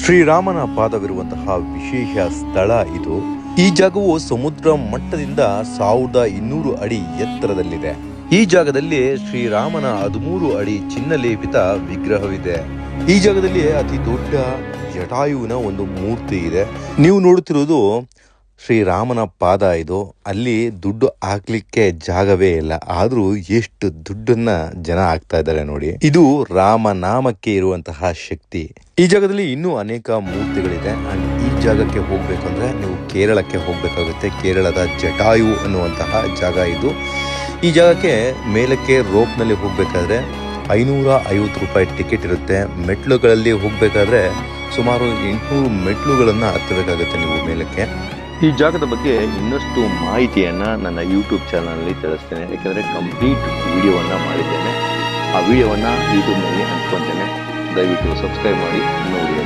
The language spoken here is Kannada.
ಶ್ರೀರಾಮನ ಪಾದವಿರುವಂತಹ ವಿಶೇಷ ಸ್ಥಳ ಇದು. ಈ ಜಾಗವು ಸಮುದ್ರ ಮಟ್ಟದಿಂದ 1200 ಅಡಿ ಎತ್ತರದಲ್ಲಿದೆ. ಈ ಜಾಗದಲ್ಲಿ ಶ್ರೀರಾಮನ 13 ಅಡಿ ಚಿನ್ನಲೇಪಿತ ವಿಗ್ರಹವಿದೆ. ಈ ಜಾಗದಲ್ಲಿ ಅತಿ ದೊಡ್ಡ ಜಟಾಯುವಿನ ಒಂದು ಮೂರ್ತಿ ಇದೆ. ನೀವು ನೋಡುತ್ತಿರುವುದು ಶ್ರೀರಾಮನ ಪಾದ. ಇದು ಅಲ್ಲಿ ದುಡ್ಡು ಹಾಕ್ಲಿಕ್ಕೆ ಜಾಗವೇ ಇಲ್ಲ, ಆದ್ರೂ ಎಷ್ಟು ದುಡ್ಡನ್ನ ಜನ ಹಾಕ್ತಾ ಇದ್ದಾರೆ ನೋಡಿ. ಇದು ರಾಮನಾಮಕ್ಕೆ ಇರುವಂತಹ ಶಕ್ತಿ. ಈ ಜಾಗದಲ್ಲಿ ಇನ್ನೂ ಅನೇಕ ಮೂರ್ತಿಗಳಿದೆ. ಅಂಡ್ ಈ ಜಾಗಕ್ಕೆ ಹೋಗ್ಬೇಕಂದ್ರೆ ನೀವು ಕೇರಳಕ್ಕೆ ಹೋಗ್ಬೇಕಾಗುತ್ತೆ. ಕೇರಳದ ಜಟಾಯು ಅನ್ನುವಂತಹ ಜಾಗ ಇದು. ಈ ಜಾಗಕ್ಕೆ ಮೇಲಕ್ಕೆ ರೋಪ್ ನಲ್ಲಿ ಹೋಗ್ಬೇಕಾದ್ರೆ 550 ರೂಪಾಯಿ ಟಿಕೆಟ್ ಇರುತ್ತೆ. ಮೆಟ್ಲುಗಳಲ್ಲಿ ಹೋಗ್ಬೇಕಾದ್ರೆ ಸುಮಾರು 800 ಮೆಟ್ಲುಗಳನ್ನ ಹತ್ತಬೇಕಾಗುತ್ತೆ ನೀವು ಮೇಲಕ್ಕೆ. ಈ ಜಾಗದ ಬಗ್ಗೆ ಇನ್ನಷ್ಟು ಮಾಹಿತಿಯನ್ನ ನನ್ನ ಯೂಟ್ಯೂಬ್ ಚಾನಲ್ನಲ್ಲಿ ತಿಳಿಸ್ತೇನೆ. ಯಾಕಂದ್ರೆ ಕಂಪ್ಲೀಟ್ ವಿಡಿಯೋವನ್ನ ಮಾಡಿದ್ದೇನೆ. ಆ ವಿಡಿಯೋವನ್ನ ಯೂಟ್ಯೂಬ್ನಲ್ಲಿ ಹಂಚ್ಕೊತೇನೆ. ದಯವಿಟ್ಟು ಸಬ್ಸ್ಕ್ರೈಬ್ ಮಾಡಿ ನೋಡಿ.